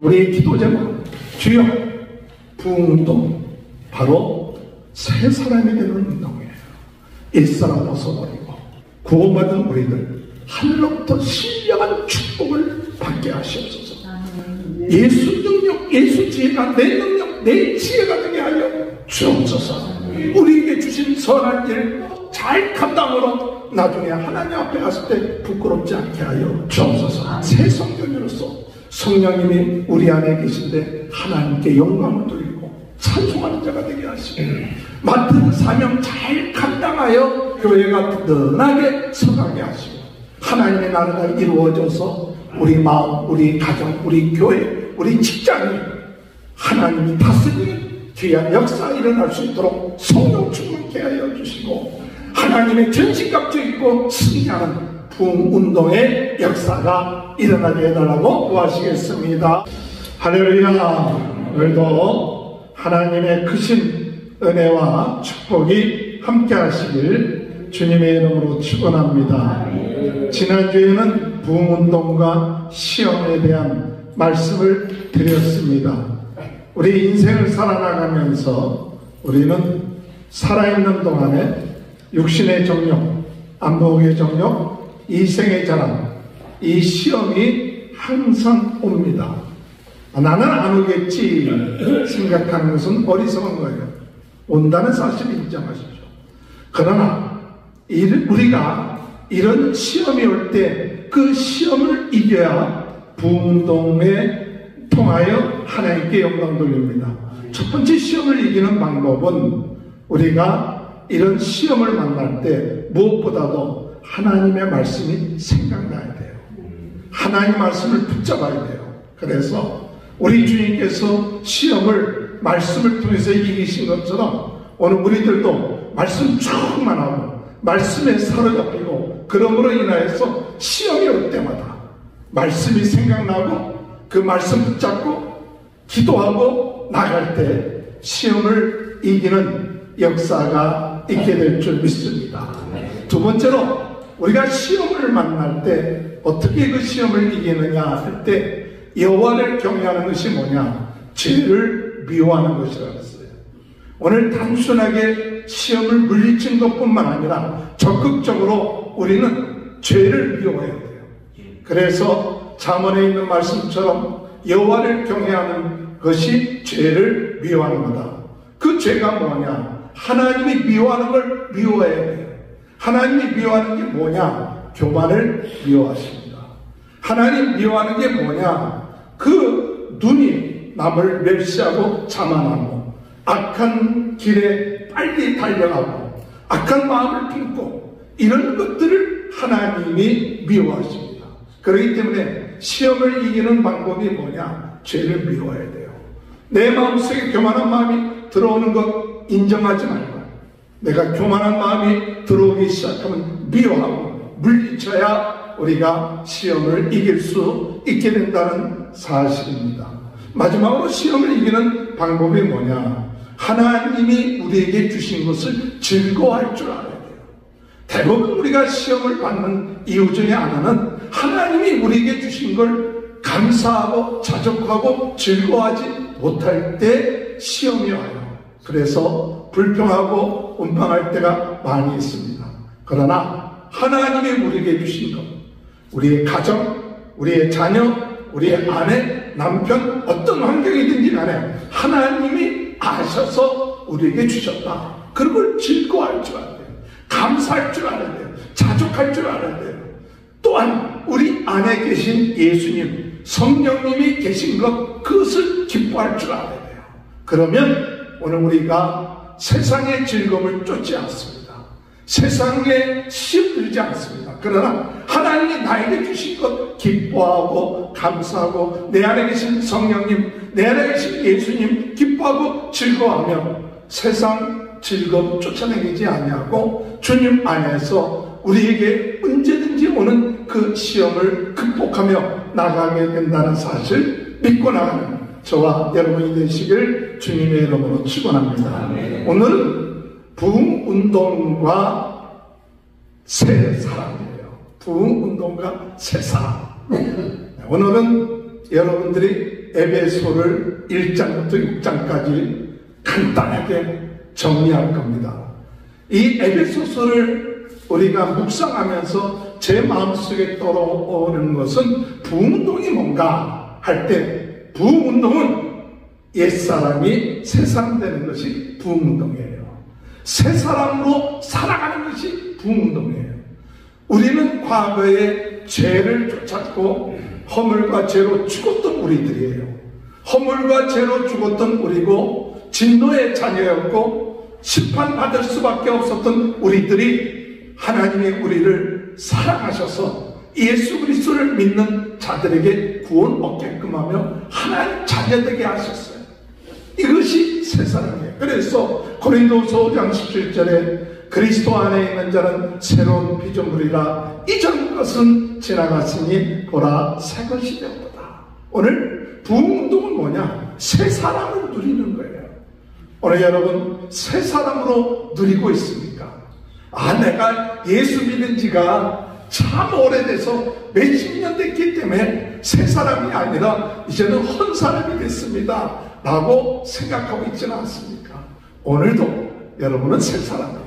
우리의 기도 제목은 주여 부흥운동, 바로 새 사람이 되는 운동이에요. 옛사람 벗어버리고 구원받은 우리들 하늘로부터 신령한 축복을 받게 하시옵소서. 예수 능력, 예수 지혜가 내 능력, 내 지혜가 되게 하여 주옵소서. 우리에게 주신 선한 일 잘 감당으로 나중에 하나님 앞에 갔을 때 부끄럽지 않게 하여 주옵소서. 새 성전으로서 성령님이 우리 안에 계신데 하나님께 영광을 돌리고 찬송하는 자가 되게 하시고, 맡은 사명 잘 감당하여 교회가 든든하게 서가게 하시고, 하나님의 나라가 이루어져서 우리 마음, 우리 가정, 우리 교회, 우리 직장이 하나님이 다스리는 귀한 역사 일어날 수 있도록 성령 충만케 하여 주시고, 하나님의 전신갑주 입고 승리하는 부흥운동의 역사가 일어나게 해달라고 구하시겠습니다. 할렐루야. 오늘도 하나님의 크신 은혜와 축복이 함께 하시길 주님의 이름으로 축원합니다. 지난주에는 부흥운동과 시험에 대한 말씀을 드렸습니다. 우리 인생을 살아나가면서 우리는 살아있는 동안에 육신의 정욕, 안목의 정욕, 이생의 자랑, 이 시험이 항상 옵니다. 나는 안 오겠지 생각하는 것은 어리석은 거예요. 온다는 사실을 인정하십시오. 그러나 우리가 이런 시험이 올 때 그 시험을 이겨야 부흥운동에 통하여 하나님께 영광 돌립니다. 첫 번째 시험을 이기는 방법은 우리가 이런 시험을 만날 때 무엇보다도 하나님의 말씀이 생각나야 돼요. 하나님의 말씀을 붙잡아야 돼요. 그래서 우리 주님께서 시험을 말씀을 통해서 이기신 것처럼 오늘 우리들도 말씀 충만하고 말씀에 사로잡히고, 그러므로 인하여서 시험이 올 때마다 말씀이 생각나고 그 말씀 붙잡고 기도하고 나갈 때 시험을 이기는 역사가 있게 될 줄 믿습니다. 두 번째로 우리가 시험을 만날 때 어떻게 그 시험을 이기느냐 할 때 여호와를 경외하는 것이 뭐냐? 죄를 미워하는 것이라고 했어요. 오늘 단순하게 시험을 물리친 것뿐만 아니라 적극적으로 우리는 죄를 미워해야 돼요. 그래서 잠언에 있는 말씀처럼 여호와를 경외하는 것이 죄를 미워하는 거다. 그 죄가 뭐냐? 하나님이 미워하는 걸 미워해야 돼요. 하나님이 미워하는 게 뭐냐? 교만을 미워하십니다. 하나님 미워하는 게 뭐냐? 그 눈이 남을 멸시하고 자만하고 악한 길에 빨리 달려가고 악한 마음을 품고 이런 것들을 하나님이 미워하십니다. 그렇기 때문에 시험을 이기는 방법이 뭐냐? 죄를 미워해야 돼요. 내 마음속에 교만한 마음이 들어오는 것 인정하지 말고, 내가 교만한 마음이 들어오기 시작하면 미워하고 물리쳐야 우리가 시험을 이길 수 있게 된다는 사실입니다. 마지막으로 시험을 이기는 방법이 뭐냐? 하나님이 우리에게 주신 것을 즐거워할 줄 알아야 돼요. 대부분 우리가 시험을 받는 이유 중에 하나는 하나님이 우리에게 주신 걸 감사하고 자족하고 즐거워하지 못할 때 시험이 와요. 그래서 불평하고 원망할 때가 많이 있습니다. 그러나 하나님이 우리에게 주신 것, 우리의 가정, 우리의 자녀, 우리의 아내, 남편, 어떤 환경이든지 간에 하나님이 아셔서 우리에게 주셨다. 그런 걸 즐거워할 줄 알아야 돼요. 감사할 줄 알아야 돼요. 자족할 줄 알아야 돼요. 또한 우리 안에 계신 예수님, 성령님이 계신 것, 그것을 기뻐할 줄 알아야 돼요. 그러면 오늘 우리가 세상의 즐거움을 쫓지 않습니다. 세상에 시험 들지 않습니다. 그러나 하나님이 나에게 주신 것 기뻐하고 감사하고, 내 안에 계신 성령님, 내 안에 계신 예수님 기뻐하고 즐거워하며 세상 즐거움 쫓아내지 아니하고 주님 안에서 우리에게 언제든지 오는 그 시험을 극복하며 나가게 된다는 사실 믿고 나가는 저와 여러분이 되시길 주님의 이름으로 축원합니다. 오늘은 부흥운동과 새 사람이에요. 부흥운동과 새 사람. 오늘은 여러분들이 에베소를 1장부터 6장까지 간단하게 정리할 겁니다. 이 에베소서를 우리가 묵상하면서 제 마음속에 떠오르는 것은 부흥운동이 뭔가 할 때, 부흥운동은 옛사람이 새사람 되는 것이 부흥운동이에요. 새사람으로 살아가는 것이 부흥운동이에요. 우리는 과거에 죄를 쫓았고 허물과 죄로 죽었던 우리들이에요. 허물과 죄로 죽었던 우리고 진노의 자녀였고 심판받을 수밖에 없었던 우리들이 하나님이 우리를 사랑하셔서 예수 그리스도를 믿는 자들에게 구원 얻게끔 하며 하나님 자녀되게 하셨어요. 이것이 새사람이에요. 그래서 고린도서 5장 17절에 그리스도 안에 있는 자는 새로운 피조물이라 이전 것은 지나갔으니 보라 새 것이 되었다. 오늘 부흥운동은 뭐냐? 새 사람을 누리는 거예요. 오늘 여러분 새 사람으로 누리고 있습니까? 내가 예수 믿은 지가 참 오래돼서 몇십 년 됐기 때문에 새 사람이 아니라 이제는 헌 사람이 됐습니다 라고 생각하고 있지는 않습니까? 오늘도 여러분은 새 사람이에요.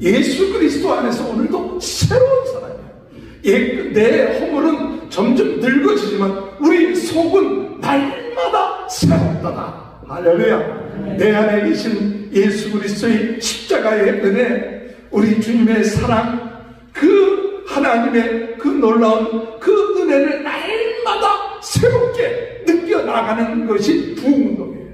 예수 그리스도 안에서 오늘도 새로운 사람이에요. 내 허물은 점점 늙어지지만 우리 속은 날마다 새롭다. 할렐루야. 내 안에 계신 예수 그리스도의 십자가의 은혜, 우리 주님의 사랑, 그 하나님의 그 놀라운 그 은혜를 날마다 새롭게 느껴나가는 것이 부흥운동이에요.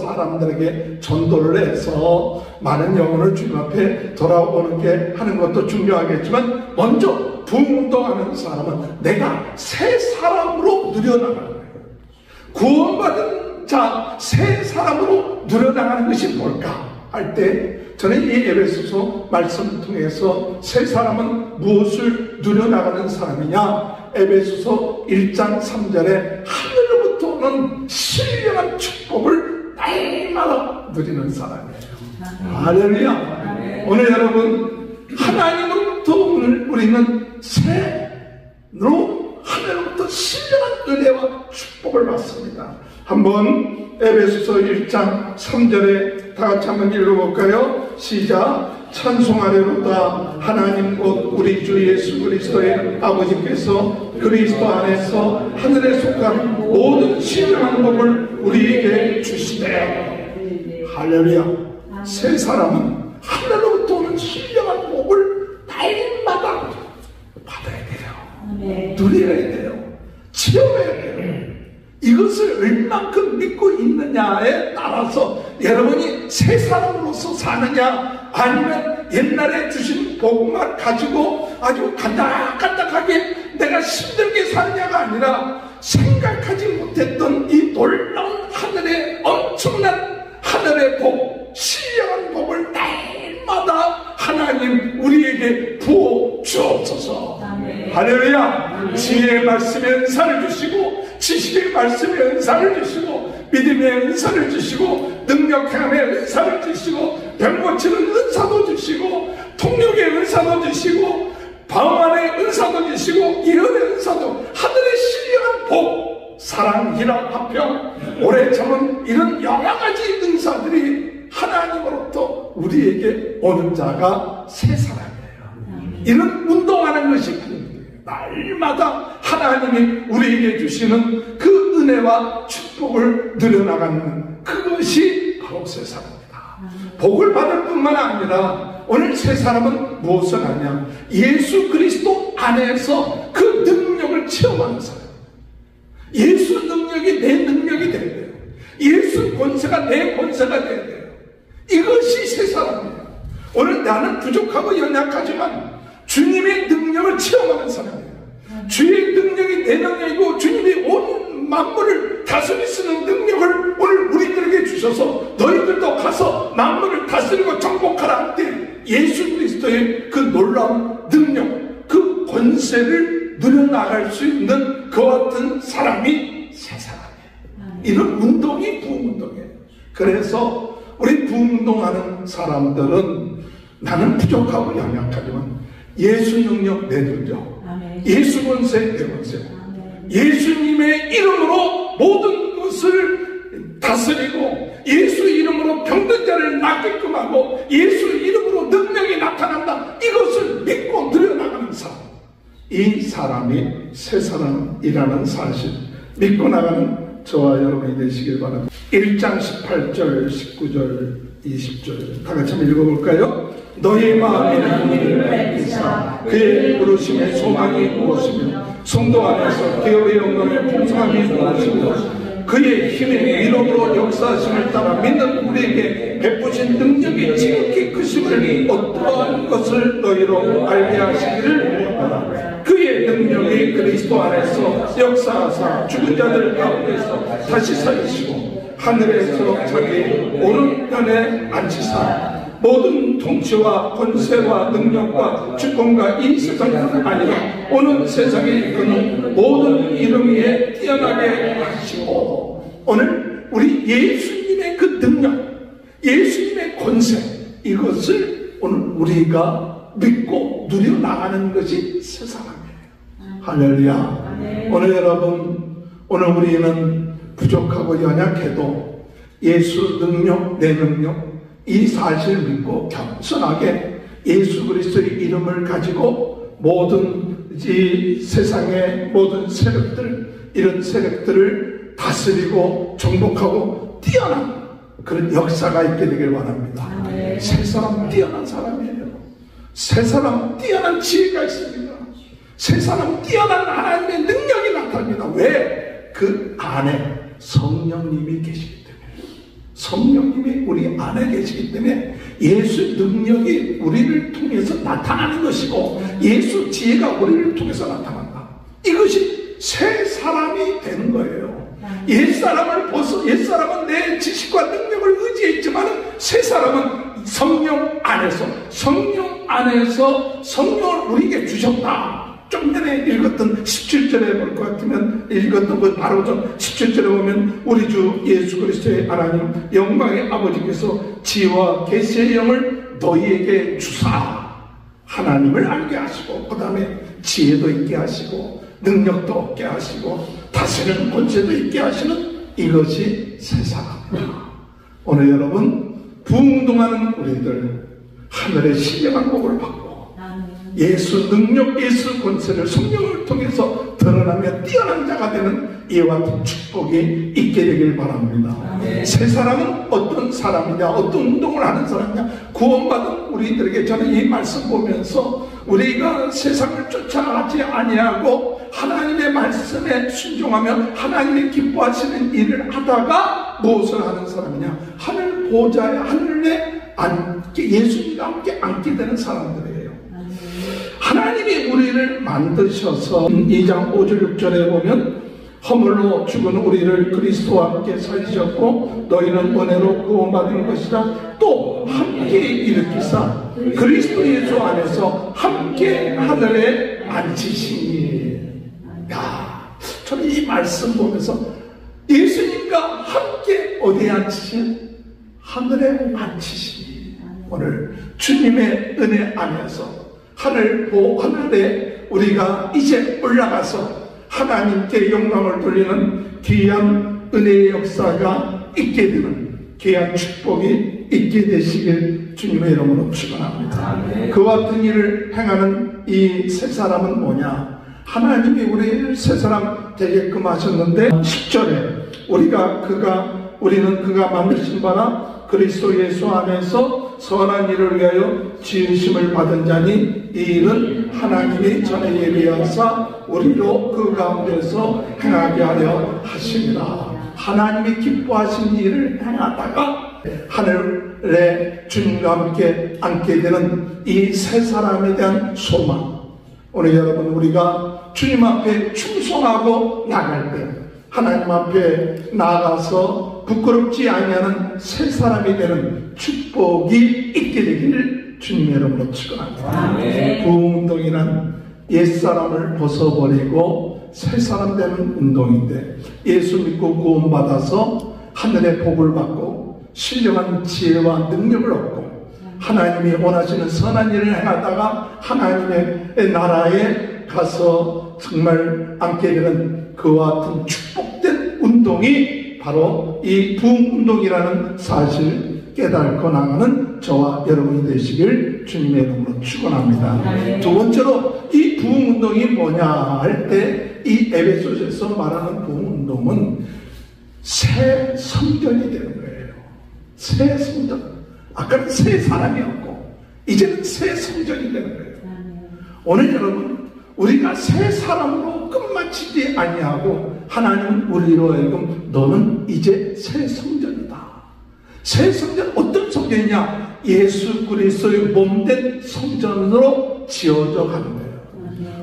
사람들에게 전도를 해서 많은 영혼을 주님 앞에 돌아오는 게 하는 것도 중요하겠지만 먼저 부흥운동하는 사람은 내가 새 사람으로 누려나가는 거예요. 구원받은 자 새 사람으로 누려나가는 것이 뭘까 할 때 저는 이 에베소서 말씀을 통해서 새 사람은 무엇을 누려나가는 사람이냐? 에베소서 1장 3절에 하늘로부터 오는 신령한 축복을 날마다 누리는 사람이에요. 할렐루야. 오늘 여러분 하나님으로부터 오늘 우리는 새로 하늘로부터 신령한 은혜와 축복을 받습니다. 한번 에베소서 1장 3절에 다 같이 한번 읽어볼까요? 시작. 찬송하려로다 하나님 곧 우리 주 예수 그리스도의 아버지께서 그리스도 안에서 하늘에 속한 모든 신령한 복을 우리에게 주시되. 할렐루야. 새 사람은 하늘로부터 오는 신령한 복을 날마다 받아야 돼요. 누려야 돼요. 체험해야 돼요. 이것을 얼만큼 믿고 있느냐에 따라서 여러분이 새 사람으로서 사느냐 아니면 옛날에 주신 복만 가지고 아주 간닥간닥하게 내가 힘들게 사느냐가 아니라 생각하지 못했던 이 놀라운 하늘의 엄청난 하늘의 복, 신령한 복을 날마다 하나님 우리에게 부어 주옵소서. 할렐루야. 지혜의 말씀의 은사를 주시고 지식의 말씀의 은사를 주시고 믿음의 은사를 주시고 능력함의 은사를 주시고 병 고치는 은사도 주시고 통역의 은사도 주시고 방언의 은사도 주시고 예언의 은사도 하늘의 신령한 복, 사랑, 희락, 화평, 오래 참은 이런 여러 가지 은사들이 하나님으로부터 우리에게 오는 자가 새 사람이에요. 이런 운동하는 것이 날마다 하나님이 우리에게 주시는 그 은혜와 축복을 누려나가는 그것이 바로 새 사람입니다. 복을 받을 뿐만 아니라 오늘 새 사람은 무엇을 하냐? 예수 그리스도 안에서 그 능력을 체험하는 사람. 예수 능력이 내 능력이 돼야 돼요. 예수 권세가 내 권세가 돼야 돼요. 이것이 새 사람이에요. 오늘 나는 부족하고 연약하지만 주님의 능력을 체험하는 사람이에요. 주의 능력이 내 능력이고 주님이 온 만물을 다스릴 수 있는 능력을 오늘 우리들에게 주셔서 너희들도 가서 만물을 다스리고 정복하라 할 때 예수 그리스도의 그 놀라운 능력, 그 권세를 누려나갈 수 있는 그와 같은 사람이 새 사람이에요. 이런 운동이 부흥운동이에요. 그래서 우리 부흥운동하는 사람들은 나는 부족하고 연약하지만 예수 능력 내 능력, 예수 권세 내 권세, 예수님의 이름으로 모든 것을 다스리고 예수 이름으로 병든 자를 낫게끔 하고 예수 이름으로 능력이 나타난다, 이것을 믿고 누려나가는 사람, 이 사람이 새 사람이라는 사실 믿고 나가는 저와 여러분이 되시길 바랍니다. 1장 18절 19절 20절 다 같이 한번 읽어볼까요? 너희 마음에 하나님을 뵙기사 그의 부르심에 소망이 무엇이며 성도 안에서 기업의 영광의 풍성함이 무엇이며 그의 힘의 위력으로 역사하심을 따라 믿는 우리에게 베푸신 능력이 지극히 크심을 어떠한 것을 너희로 알게 하시기를 원하노라. 그의 능력이 그리스도 안에서 역사하사 죽은 자들 가운데서 다시 살리시고 하늘에서 자기 오른편에 앉히사 모든 통치와 권세와 능력과 주권과 이 세상뿐 아니라 오는 세상에 이끄는 모든 이름 위에 뛰어나게 하시고, 오늘 우리 예수님의 그 능력, 예수님의 권세, 이것을 오늘 우리가 믿고 누려나가는 것이 새 사람이에요. 할렐루야. 오늘 여러분, 오늘 우리는 부족하고 연약해도 예수 능력, 내 능력, 이 사실을 믿고 겸손하게 예수 그리스도의 이름을 가지고 모든 이 세상의 모든 세력들, 이런 세력들을 다스리고 정복하고 뛰어난 그런 역사가 있게 되길 바랍니다. 새 사람 뛰어난 사람이에요. 새 사람 뛰어난 지혜가 있습니다. 새 사람 뛰어난 하나님의 능력이 나타납니다. 왜? 그 안에 성령님이 계시기 때문에. 성령님이 우리 안에 계시기 때문에 예수 능력이 우리를 통해서 나타나는 것이고 예수 지혜가 우리를 통해서 나타난다. 이것이 새 사람이 되는 거예요. 옛사람을 벗어, 옛사람은 내 지식과 능력을 의지했지만 새 사람은 성령 안에서 성령을 우리에게 주셨다. 좀 전에 읽었던 17절에 볼 것 같으면 읽었던 그 바로 전 17절에 보면 우리 주 예수 그리스도의 하나님 영광의 아버지께서 지혜와 계시의 영을 너희에게 주사 하나님을 알게 하시고 그 다음에 지혜도 있게 하시고 능력도 얻게 하시고 다스리는 권세도 있게 하시는 이것이 새 사람입니다. 오늘 여러분 부흥동하는 우리들 하늘의 신령한 복을 받고 예수 능력, 예수 권세를 성령을 통해서 드러나며 뛰어난 자가 되는 이와 같은 축복이 있게 되길 바랍니다. 새 사람은 어떤 사람이냐, 어떤 운동을 하는 사람이냐, 구원받은 우리들에게 저는 이 말씀 보면서 우리가 세상을 쫓아가지 아니하고 하나님의 말씀에 순종하며 하나님의 기뻐하시는 일을 하다가 무엇을 하는 사람이냐, 하늘 보좌에 하늘에 앉게, 예수님과 함께 앉게 되는 사람들이에요. 하나님이 우리를 만드셔서 2장 5절 6절에 보면 허물로 죽은 우리를 그리스도와 함께 살리셨고 너희는 은혜로 구원받은 것이라 또 함께 일으키사 그리스도 예수 안에서 함께 하늘에 앉히시니. 야, 저는 이 말씀 보면서 예수님과 함께 어디에 앉히신? 하늘에 앉히시니. 오늘 주님의 은혜 안에서 하늘에 우리가 이제 올라가서 하나님께 영광을 돌리는 귀한 은혜의 역사가 있게 되는 귀한 축복이 있게 되시길 주님의 이름으로 축원합니다. 그와 같은 일을 행하는 이 새 사람은 뭐냐? 하나님이 우리를 새 사람 되게끔 하셨는데 10절에 우리는 그가 만드신 바라 그리스도 예수 안에서 선한 일을 위하여 지으심을 받은 자니 이 일은 하나님이 전에 예비하사 우리로 그 가운데서 행하게 하려 하심이라. 하나님이 기뻐하신 일을 행하다가 하늘에 주님과 함께 앉게 되는 이 새 사람에 대한 소망. 오늘 여러분 우리가 주님 앞에 충성하고 나갈 때 하나님 앞에 나아가서 부끄럽지 아니하는 새 사람이 되는 축복이 있게 되기를 주님의 이름으로 축원합니다. 부흥운동이란 옛사람을 벗어버리고 새 사람 되는 운동인데 예수 믿고 구원받아서 하늘의 복을 받고 신령한 지혜와 능력을 얻고 하나님이 원하시는 선한 일을 행하다가 하나님의 나라에 가서 정말 앉게 되는 그와 같은 축복된 운동이 바로 이 부흥운동이라는 사실을 깨닫고 나가는 저와 여러분이 되시길 주님의 이름으로 축원합니다. 두 번째로 이 부흥운동이 뭐냐 할 때 이 에베소서에서 말하는 부흥운동은 새 성전이 되는 거예요. 새 성전. 아까는 새 사람이었고 이제는 새 성전이 되는 거예요. 오늘 여러분 우리가 새 사람으로 끝마치지 아니하고 하나님은 우리로 하여금 너는 이제 새 성전이다. 새 성전 어떤 성전이냐? 예수 그리스도의 몸된 성전으로 지어져 가는 거예요.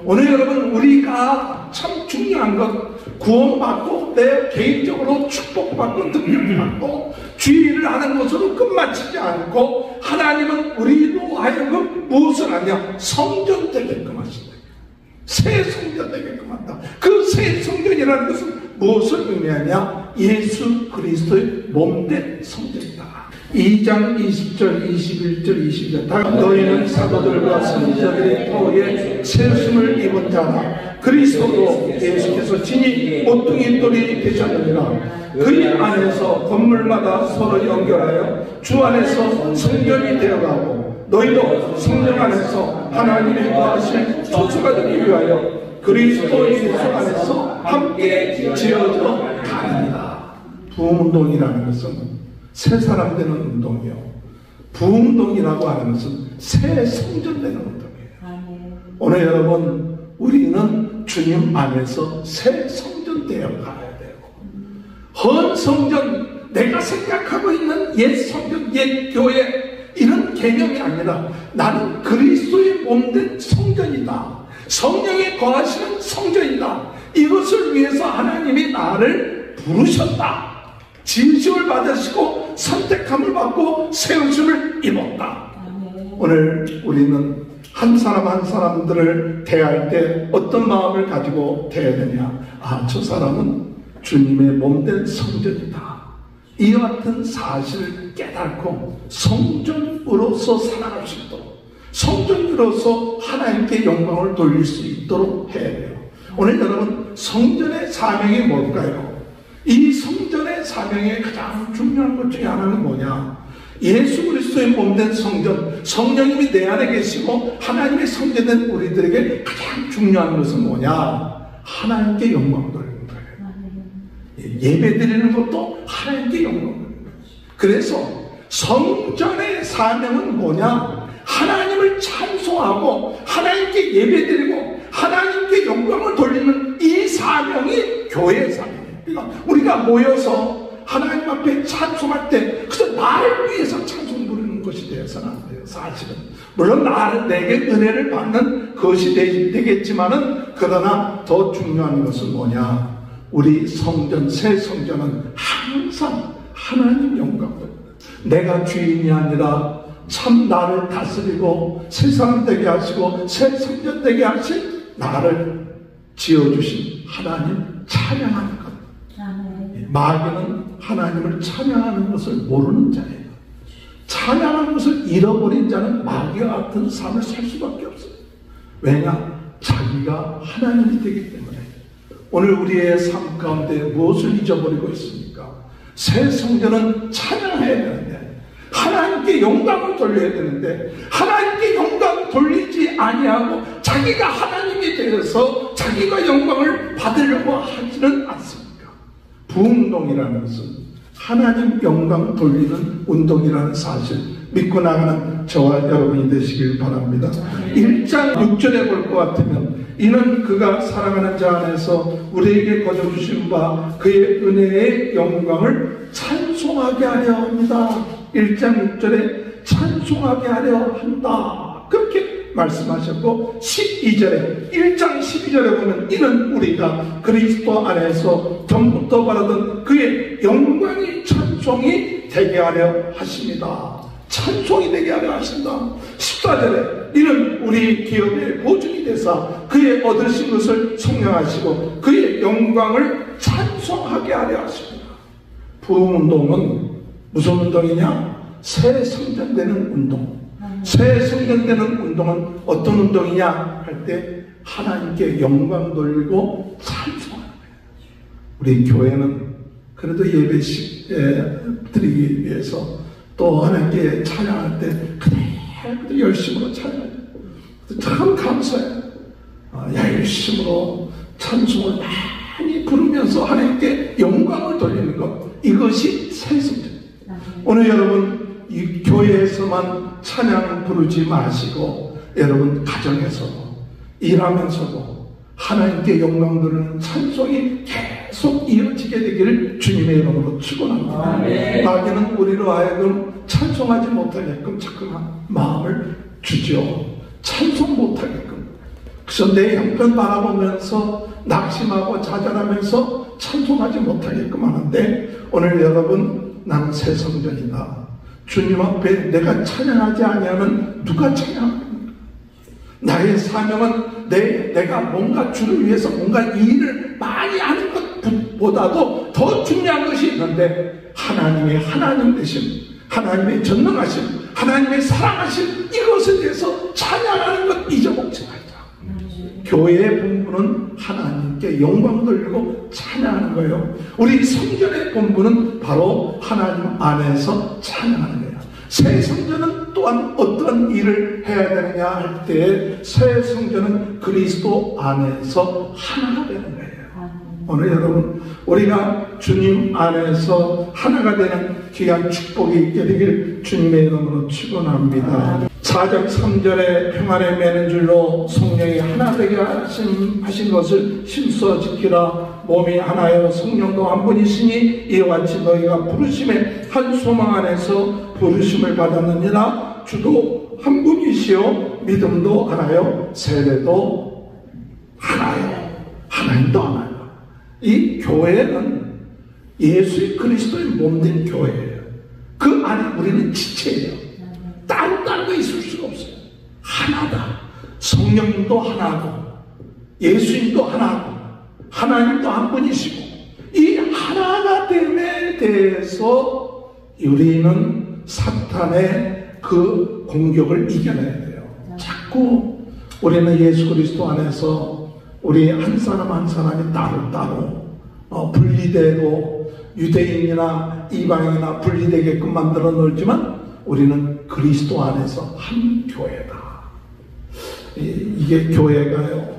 오늘 여러분 우리가 참 중요한 것 구원받고 내 개인적으로 축복받고 능력받고 주의를 하는 것으로 끝마치지 않고 하나님은 우리로 하여금 무엇을 하냐? 성전 되게끔 하신다. 새 성전 되게끔 한다. 그 새 성전이라는 것은 무엇을 의미하냐? 예수 그리스도의 몸된 성전이다. 2장 20절 21절 22절 너희는 사도들과 선지자들의 터에 세움을 입은 자라. 그리스도도 예수께서 친히 모퉁이 돌이 되셨느니라. 그의 안에서 건물마다 서로 연결하여 주 안에서 성전이 되어가고 너희도 성령 안에서 하나님의 거하실 소수가 되기 위하여 그리스도 예수 안에서 함께 지어져 가느니라. 부흥운동이라는 것은 새 사람 되는 운동이요. 부흥운동이라고 하는 것은 새 성전 되는 운동이에요. 오늘 여러분 우리는 주님 안에서 새 성전 되어 가야 돼요. 헌 성전, 내가 생각하고 있는 옛 성전, 옛 교회 이런 개념이 아니라 나는 그리스도의 몸된 성전이다. 성령이 거하시는 성전이다. 이것을 위해서 하나님이 나를 부르셨다. 진심을 받으시고 선택함을 받고 세우심을 입었다. 오늘 우리는 한 사람 한 사람들을 대할 때 어떤 마음을 가지고 대해야 되냐? 아, 저 사람은 주님의 몸된 성전이다. 이와 같은 사실을 깨닫고 성전으로서 살아갈 수 있도록 성전으로서 하나님께 영광을 돌릴 수 있도록 해야 돼요. 오늘 여러분 성전의 사명이 뭘까요? 이 성전의 사명의 가장 중요한 것 중에 하나는 뭐냐? 예수 그리스도의 몸된 성전, 성령님이 내 안에 계시고 하나님의 성전된 우리들에게 가장 중요한 것은 뭐냐? 하나님께 영광을 돌리는 거예요. 예배 드리는 것도 하나님께 영광을 돌리는 거예요. 그래서 성전의 사명은 뭐냐? 하나님을 찬송하고 하나님께 예배 드리고 하나님께 영광을 돌리는 이 사명이 교회의 사명이에요. 그러니까 우리가 모여서 하나님 앞에 찬송할 때 그저 나를 위해서 찬송 부르는 것이 되어서는 안 돼요. 사실은 물론 내게 은혜를 받는 것이 되겠지만은 그러나 더 중요한 것은 뭐냐? 우리 성전, 새 성전은 항상 하나님 영광을, 내가 주인이 아니라 참 나를 다스리고 새 사람 되게 하시고 새 성전 되게 하신 나를 지어주신 하나님 찬양하는 것. 마귀는 하나님을 찬양하는 것을 모르는 자예요. 찬양하는 것을 잃어버린 자는 마귀와 같은 삶을 살 수밖에 없어요. 왜냐? 자기가 하나님이 되기 때문에. 오늘 우리의 삶 가운데 무엇을 잊어버리고 있습니까? 새 성전은 찬양해야 되는데 하나님께 영광을 돌려야 되는데 하나님께 영광을 돌리지 아니하고 자기가 하나님이 되어서 자기가 영광을 받으려고 하지는 않습니다. 부흥운동이라는 것은 하나님 영광 돌리는 운동이라는 사실 믿고 나가는 저와 여러분이 되시길 바랍니다. 1장 6절에 볼 것 같으면 이는 그가 사랑하는 자 안에서 우리에게 거저주신 바 그의 은혜의 영광을 찬송하게 하려 합니다. 1장 6절에 찬송하게 하려 한다. 그렇게 말씀하셨고 12절에 1장 12절에 보면 이는 우리가 그리스도 안에서 전부터 바라던 그의 영광이 찬송이 되게 하려 하십니다. 찬송이 되게 하려 하신다. 14절에 이는 우리 기업의 보증이 되사 그의 얻으신 것을 성령하시고 그의 영광을 찬송하게 하려 하십니다. 부흥운동은 무슨 운동이냐? 새 성전되는 운동. 새 성전되는 운동은 어떤 운동이냐 할 때 하나님께 영광 돌리고 찬송하는 거예요. 우리 교회는 그래도 예배식 드리기 위해서 또 하나님께 찬양할 때 그대로 열심으로 찬양해요. 참 감사해요. 열심으로 찬송을 많이 부르면서 하나님께 영광을 돌리는 것, 이것이 새성전입니다. 오늘 여러분 이 교회에서만 찬양 부르지 마시고 여러분 가정에서도 일하면서도 하나님께 영광 돌리는 찬송이 계속 이어지게 되기를 주님의 이름으로 축원합니다. 마귀는 우리로 하여금 찬송하지 못하게끔 자꾸 마음을 주죠. 찬송 못하게끔. 그래서 내 형편 바라보면서 낙심하고 좌절하면서 찬송하지 못하게끔 하는데, 오늘 여러분 나는 새 성전이다. 주님 앞에 내가 찬양하지 아니하면 누가 찬양합니까? 나의 사명은 내가 뭔가 주를 위해서 뭔가 일을 많이 하는 것보다도 더 중요한 것이 있는데, 하나님의 하나님 되심, 하나님의 전능하심, 하나님의 사랑하심, 이것에 대해서 찬양하는 것 잊어먹지 말자. 교회의 본분은 하나님께 영광 돌리고 찬양하는 거예요. 우리 성전의 본분은 바로 하나님 안에서 찬양하는 거예요. 새 성전은 또한 어떤 일을 해야 되느냐 할 때, 새 성전은 그리스도 안에서 하나가 되는 거예요. 오늘 여러분 우리가 주님 안에서 하나가 되는 귀한 축복이 있게 되길 주님의 이름으로 축원합니다. 4장 3절에 평안에 매는 줄로 성령이 하나 되게 하신 것을 힘써 지키라. 몸이 하나여 성령도 한 분이시니 이와 같이 너희가 부르심의 한 소망 안에서 부르심을 받았느니라. 주도 한 분이시요 믿음도 하나요 세례도 하나요 하나님도 하나요. 이 교회는 예수 그리스도의 몸된 교회예요. 그 안에 우리는 지체예요. 다른 거 있을 수가 없어요. 하나다. 성령님도 하나고 예수님도 하나고 하나님도 한 분이시고, 이 하나가 됨에 대해서 우리는 사탄의 그 공격을 이겨내야 돼요. 자꾸 우리는 예수 그리스도 안에서 우리 한 사람 한 사람이 따로 분리되고 유대인이나 이방인이나 분리되게끔 만들어 놓지만 우리는 그리스도 안에서 한 교회다. 이게 교회가요,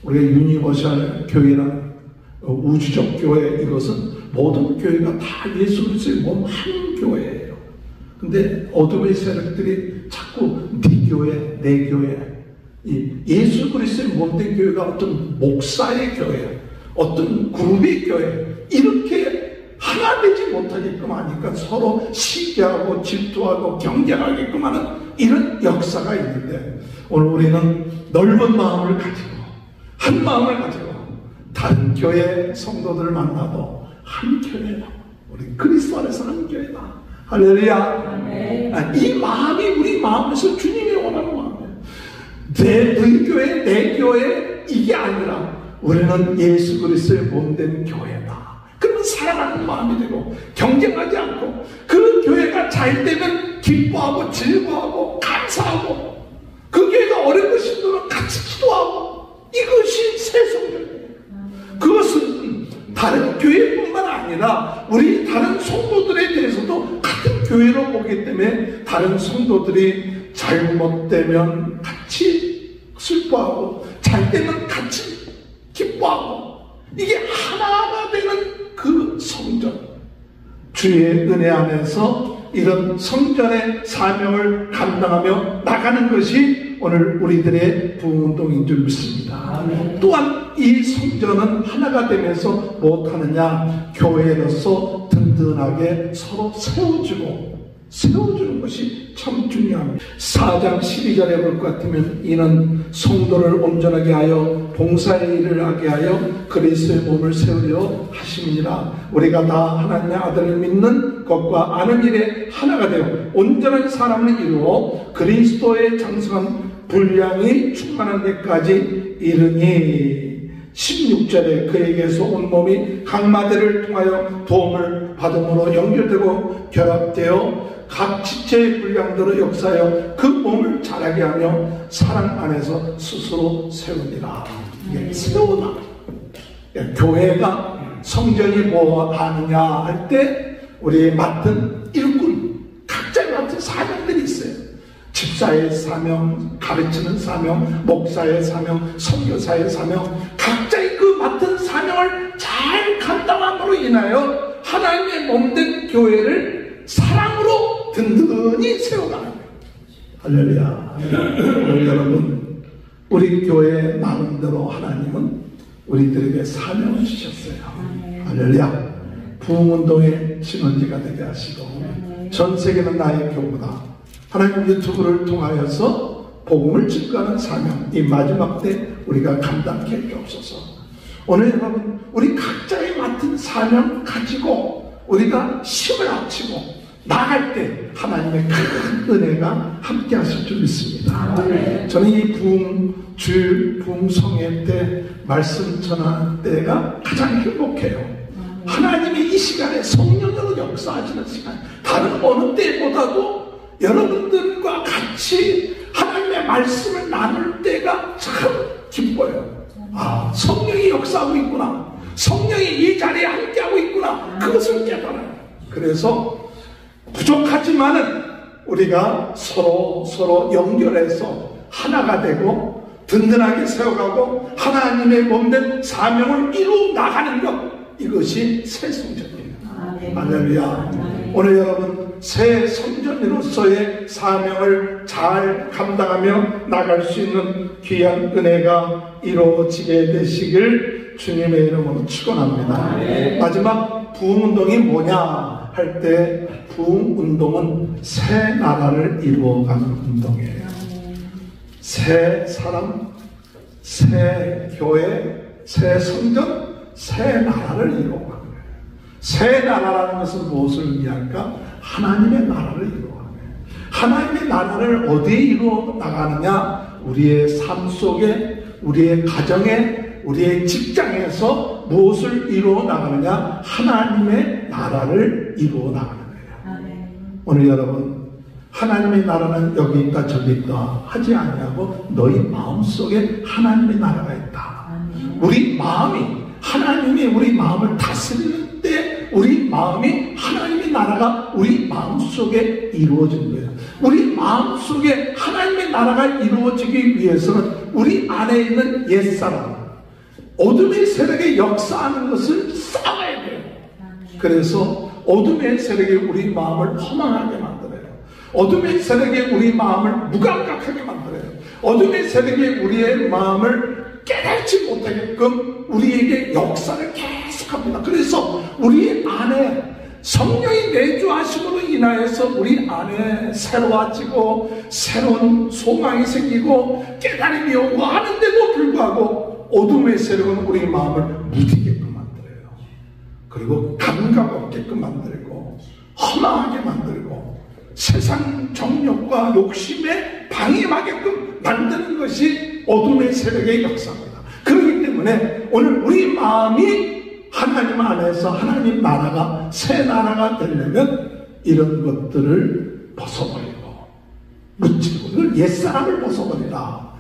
우리가 유니버셜 교회라는 우주적 교회, 이것은 모든 교회가 다 예수 그리스도의 몸 한 교회예요. 근데 어둠의 세력들이 자꾸 네 교회, 내 교회, 예수 그리스도의 몸된 교회가 어떤 목사의 교회, 어떤 그룹의 교회, 이렇게 하나 되지 못하게끔 하니까 서로 시기하고 질투하고 경쟁하게끔 하는 이런 역사가 있는데, 오늘 우리는 넓은 마음을 가지고 한 마음을 가지고 다른 교회 성도들을 만나도 한 교회다. 우리 그리스도 안에서 한 교회다. 할렐루야. 이 마음이 우리 마음에서 주님이 원하는 마음이에요. 너희 교회, 내 교회, 이게 아니라 우리는 예수 그리스도의 몸된 교회다. 그러면 사랑하는 마음이 되고 경쟁하지 않고, 그 교회가 잘 되면 기뻐하고 즐거워하고 감사하고, 그 교회가 어렵고 힘들면 같이 기도하고, 이것이 새 성전이에요. 그것은 다른 교회뿐만 아니라 우리 다른 성도들에 대해서도 같은 교회로 보기 때문에 다른 성도들이 잘못되면 같이 슬퍼하고 잘 되면 같이 기뻐하고, 이게 하나가 되는 그 성전, 주의 은혜 안에서 이런 성전의 사명을 감당하며 나가는 것이 오늘 우리들의 부흥운동인 줄 믿습니다. 또한 이 성전은 하나가 되면서 못하느냐, 교회로서 든든하게 서로 세워주는 것이 참 중요합니다. 4장 12절에 볼 것 같으면 이는 성도를 온전하게 하여 봉사의 일을 하게 하여 그리스도의 몸을 세우려 하심이니라. 우리가 다 하나님의 아들을 믿는 것과 아는 일에 하나가 되어 온전한 사람을 이루어 그리스도의 장성한 분량이 충만한 데까지 이르니. 16절에 그에게서 온몸이 각마대를 통하여 도움을 받음으로 연결되고 결합되어 각 지체의 분량대로 역사하여 그 몸을 자라게 하며 사랑 안에서 스스로 세우니라. 이게 세우나. 교회가 성전이 뭐 아느냐 할 때 우리 맡은 일꾼, 각자의 맡은 사명들이 있어요. 집사의 사명, 가르치는 사명, 목사의 사명, 선교사의 사명, 각자의 그 맡은 사명을 잘 감당함으로 인하여 하나님의 몸된 교회를 사랑으로 든든히 세워가는 거예요. 할렐루야. 오늘 여러분, 우리 교회 나름대로 하나님은 우리들에게 사명을 주셨어요. 할렐루야. 부흥운동의 신원지가 되게 하시고 전 세계는 나의 교구다. 하나님 유튜브를 통하여서 복음을 증거하는 사명, 이 마지막 때 우리가 감당케 해주옵소서. 오늘 여러분, 우리 각자의 맡은 사명 가지고 우리가 힘을 합치고 나갈 때 하나님의 큰 은혜가 함께 하실 줄 믿습니다. 저는 이 부흥성회 때 말씀 전하는 때가 가장 행복해요. 하나님이 이 시간에 성령으로 역사하시는 시간, 다른 어느 때보다도 여러분들과 같이 하나님의 말씀을 나눌 때가 참 기뻐요. 아, 성령이 역사하고 있구나, 성령이 이 자리에 함께하고 있구나, 그것을 깨달아요. 그래서 부족하지만은 우리가 서로 연결해서 하나가 되고 든든하게 세워가고 하나님의 몸된 사명을 이루어 나가는 것, 이것이 새 성전이에요. 할렐루야. 오늘 여러분, 새 성전으로서의 사명을 잘 감당하며 나갈 수 있는 귀한 은혜가 이루어지게 되시길 주님의 이름으로 축원합니다. 마지막 부흥운동이 뭐냐 할 때, 부흥운동은 새 나라를 이루어가는 운동이에요. 새 사람, 새 교회, 새 성전, 새 나라를 이루어가는 거예요. 새 나라라는 것은 무엇을 의미할까? 하나님의 나라를 이루어가는 거예요. 하나님의 나라를 어디에 이루어 나가느냐? 우리의 삶 속에, 우리의 가정에, 우리의 직장에서 무엇을 이루어 나가느냐? 하나님의 나라를 이루어 나가는 거예요. 오늘 여러분, 하나님의 나라는 여기 있다 저기 있다 하지 아니하고 너희 마음속에 하나님의 나라가 있다. 우리 마음이, 하나님이 우리 마음을 다스리는 때 우리 마음이, 하나님의 나라가 우리 마음속에 이루어진 거예요. 우리 마음속에 하나님의 나라가 이루어지기 위해서는 우리 안에 있는 옛사람, 어둠의 세력에 역사하는 것을 싸워야 돼요. 그래서 어둠의 세력이 우리 마음을 허망하게 만들어요. 어둠의 세력이 우리 마음을 무감각하게 만들어요. 어둠의 세력이 우리의 마음을 깨닫지 못하게끔 우리에게 역사를 계속합니다. 그래서 우리 안에 성령이 내주하심으로 인하여서 우리 안에 새로워지고 새로운 소망이 생기고 깨달음이 오고 하는데도 불구하고 어둠의 세력은 우리 마음을 무디게끔 만들어요. 그리고 감각 없게끔 만들고 허망하게 만들고 세상 정욕과 욕심에 방임하게끔 만드는 것이 어둠의 세력의 역사입니다. 그렇기 때문에 오늘 우리 마음이 하나님 안에서 하나님 나라가 새 나라가 되려면 이런 것들을 벗어버리고 묻히고, 이걸 옛사람을 벗어버리라,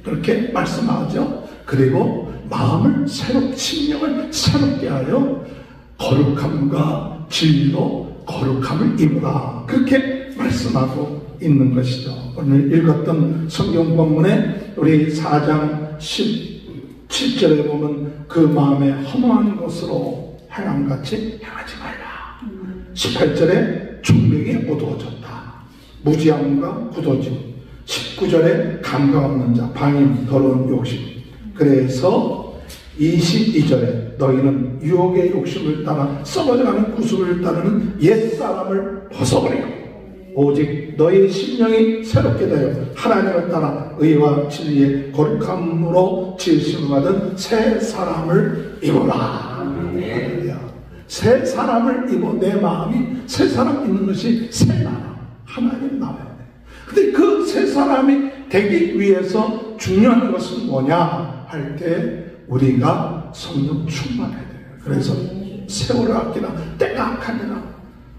그렇게 말씀하죠. 그리고 마음을 심령을 새롭게 하여 거룩함과 진리로 거룩함을 입으라, 그렇게 말씀하고 있는 것이죠. 오늘 읽었던 성경 본문에 우리 4장 17절에 보면 그 마음에 허무한 것으로 행함같이 행하지 말라. 18절에 총명이 어두워졌다, 무지함과 굳어짐. 19절에 감각 없는 자, 방임, 더러운 욕심. 그래서 22절에 너희는 유혹의 욕심을 따라 썩어져가는 구습을 따르는 옛사람을 벗어버리고 오직 너희 심령이 새롭게 되어 하나님을 따라 의와 진리의 거룩함으로 지으심을 받은 새 사람을 입어라. 새 사람을 입어. 내 마음이 새 사람 있는 것이 새 나라, 하나님 나라예요. 근데 그 새 사람이 되기 위해서 중요한 것은 뭐냐 할 때 우리가 성령 충만해야 돼요. 그래서 세월을 아끼나 때가 악하니라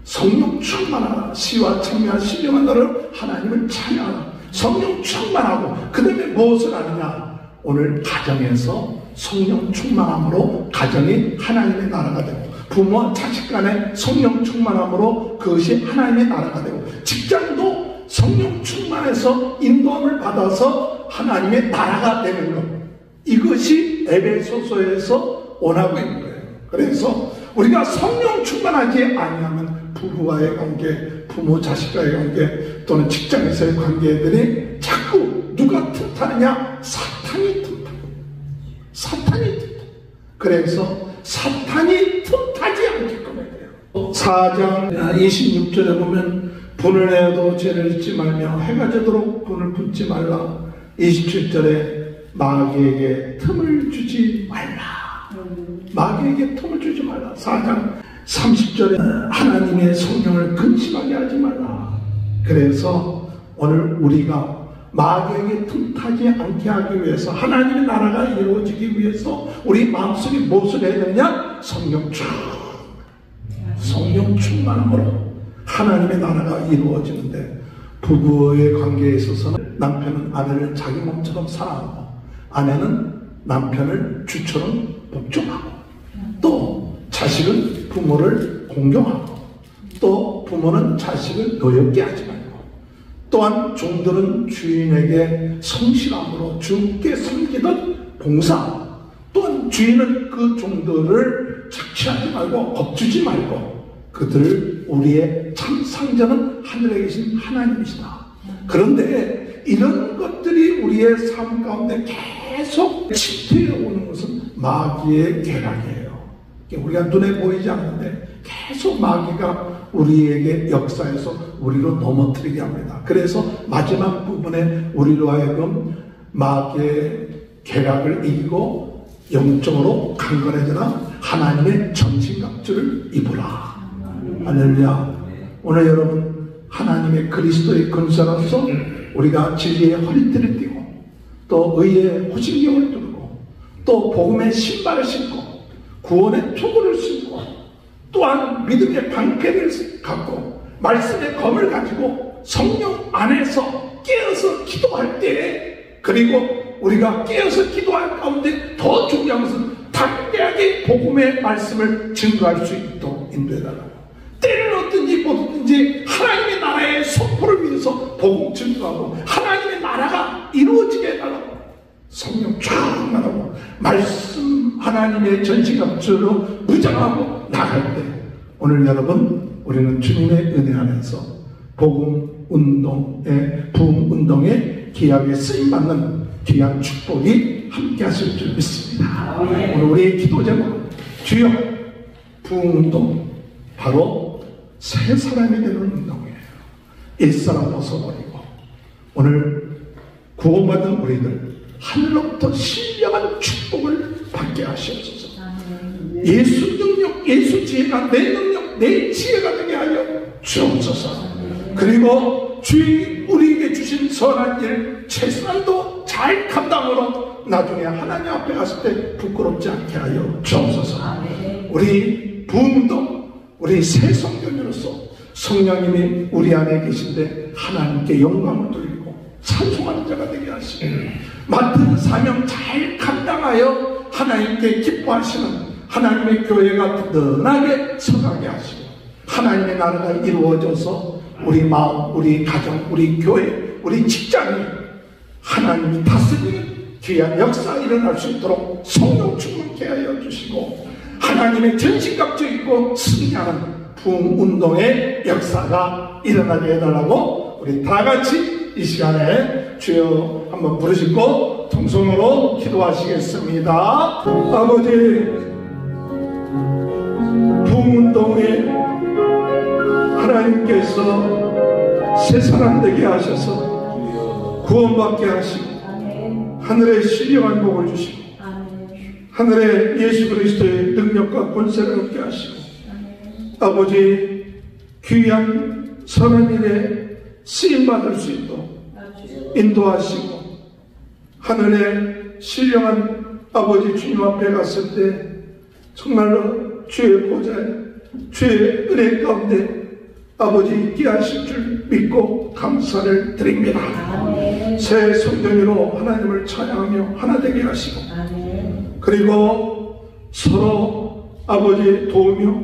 성령 충만하라. 시와 참여와 신령한 너를 하나님을 찬양하라. 성령 충만하고 그 다음에 무엇을 하느냐? 오늘 가정에서 성령 충만함으로 가정이 하나님의 나라가 되고, 부모와 자식 간에 성령 충만함으로 그것이 하나님의 나라가 되고, 직장도 성령 충만해서 인도함을 받아서 하나님의 나라가 되는 것, 이것이 에베소서에서 원하고 있는 거예요. 그래서 우리가 성령 충만하지 아니하면 부부와의 관계, 부모 자식과의 관계, 또는 직장에서의 관계들이 자꾸 누가 틈타느냐? 사탄이 틈타. 사탄이 틈타. 그래서 사탄이 틈타지 않게끔 해야 돼요. 4장 26절에 보면 분을 내어도 죄를 짓지 말며 해가 지도록 분을 붓지 말라. 27절에 마귀에게 틈을 주지 말라. 마귀에게 틈을 주지 말라. 4장 30절에 하나님의 성령을 근심하게 하지 말라. 그래서 오늘 우리가 마귀에게 틈타지 않게 하기 위해서, 하나님의 나라가 이루어지기 위해서 우리 마음속에 무엇을 해야 되느냐? 성령 충만함으로 하나님의 나라가 이루어지는데, 부부의 관계에 있어서는 남편은 아내를 자기 몸처럼 사랑하고, 아내는 남편을 주처럼 복종하고, 또 자식은 부모를 공경하고, 또 부모는 자식을 노엽게 하지 말고, 또한 종들은 주인에게 성실함으로 주께 섬기듯 봉사하고, 또한 주인은 그 종들을 착취하지 말고 겁주지 말고, 그들 우리의 참 상전은 하늘에 계신 하나님이시다. 그런데 이런 것들이 우리의 삶 가운데 계속 침투해 오는 것은 마귀의 계략이에요. 우리가 눈에 보이지 않는데 계속 마귀가 우리에게 역사해서 우리로 넘어뜨리게 합니다. 그래서 마지막 부분에 우리로 하여금 마귀의 계략을 이기고 영적으로 강건해지나 하나님의 전신갑주를 입으라. 할렐루야. 오늘 여러분, 하나님의 그리스도의 근사로서 우리가 진리의 허리띠를 띠고, 또 의의 호신경을 두르고, 또 복음의 신발을 신고, 구원의 투구를 신고, 또한 믿음의 방패를 갖고 말씀의 검을 가지고 성령 안에서 깨어서 기도할 때, 그리고 우리가 깨어서 기도할 가운데 더 중요한 것은 담대하게 복음의 말씀을 증거할 수 있도록 인도해달라고. 때를 얻든지 못 얻든지 하나님의 나라의 선포를 위해서 복음 증거하고 하나님의 나라가 이루어지게 해달라고. 성령 충만하고 말씀 하나님의 전신갑주로 무장하고 나갈 때, 오늘 여러분, 우리는 주님의 은혜 안에서 복음 운동의, 부흥 운동의 기약에 쓰임받는 귀한 축복이 함께 하실 줄 믿습니다. 오늘 우리의 기도 제목은 주여, 부흥 운동, 바로 새 사람이 되는 운동이에요. 옛사람 벗어버리고, 오늘 구원받은 우리들 하늘로부터 신령한 축복을 받게 하시옵소서. 예수 능력, 예수 지혜가 내 능력, 내 지혜가 되게 하여 주옵소서. 그리고 주인이 우리에게 주신 선한 일, 최선한도 잘 감당으로 나중에 하나님 앞에 갔을 때 부끄럽지 않게 하여 주옵소서. 우리 부흥도, 우리 새 성전으로서 성령님이 우리 안에 계신데 하나님께 영광을 돌리고 찬송하는 자가 되게 하시고, 맡은 사명 잘 감당하여 하나님께 기뻐하시는 하나님의 교회가 든든하게 서가게 하시고, 하나님의 나라가 이루어져서 우리 마음, 우리 가정, 우리 교회, 우리 직장이 하나님이 다스리는 귀한 역사가 일어날 수 있도록 성령 충만케 하여 주시고, 하나님의 전신갑주 입고 승리하는 부흥 운동의 역사가 일어나게 해달라고 우리 다 같이 이 시간에 주여 한번 부르시고 통성으로 기도하시겠습니다. 아버지, 부흥 운동에 하나님께서 새 사람 되게 하셔서 구원받게 하시고, 하늘의 신령한 복을 주시고, 하늘에 예수 그리스도의 능력과 권세를 얻게 하시고, 아버지, 귀한 선한 일에 쓰임받을 수 있도록 인도하시고, 하늘에 신령한 아버지 주님 앞에 갔을 때 정말로 주의 보좌에 주의 은혜 가운데 아버지 있게 하실 줄 믿고 감사를 드립니다. 아멘. 새 성전으로 하나님을 찬양하며 하나 되게 하시고 아멘. 그리고 서로 아버지 도우며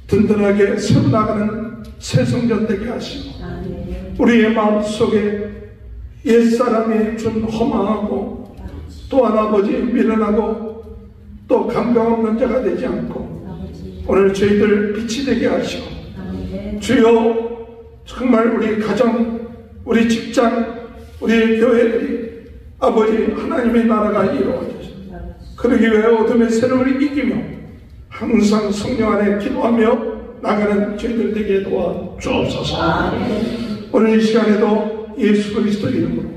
든든하게 세워나가는 새 성전 되게 하시고 아멘. 우리의 마음속에 옛사람이 준 허망하고 또한 아버지 미련하고 또 감각 없는 자가 되지 않고 아버지. 오늘 저희들 빛이 되게 하시고 아멘. 주여 정말 우리 가정 우리 직장 우리 교회들이 아버지 하나님의 나라가 이루어지시고 그러기 위해 어둠의 세력을 이기며 항상 성령 안에 기도하며 나가는 저희들 되게 도와 주옵소서. 아멘. 오늘 이 시간에도 예수 그리스도 이름으로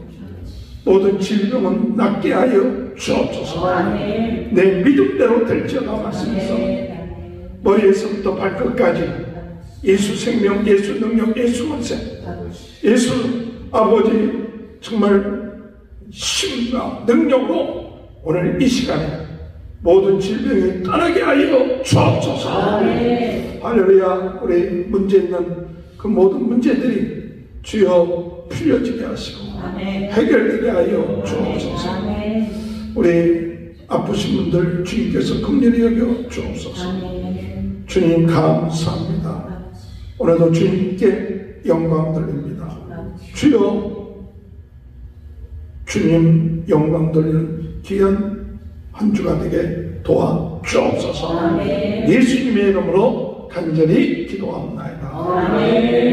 모든 질병은 낫게 하여 주옵소서. 아멘. 내 믿음대로 될지어다 말씀해서 아멘. 머리에서부터 발끝까지 예수 생명, 예수 능력, 예수 권세, 예수 아버지 정말 힘과 능력으로 오늘 이 시간에 모든 질병이 떠나게 하여 주옵소서. 아멘. 할렐루야. 우리 문제 있는 그 모든 문제들이 주여 풀려지게 하시고 아멘. 해결되게 하여 주옵소서. 아멘. 우리 아프신 분들 주님께서 긍휼히 여겨 주옵소서. 아멘. 주님 감사합니다. 오늘도 주님께 영광 돌립니다. 주여 주님 영광 돌리는 귀한 한 주가 되게 도와 주옵소서. 아멘. 예수님의 이름으로 간절히 기도합니다. 아멘.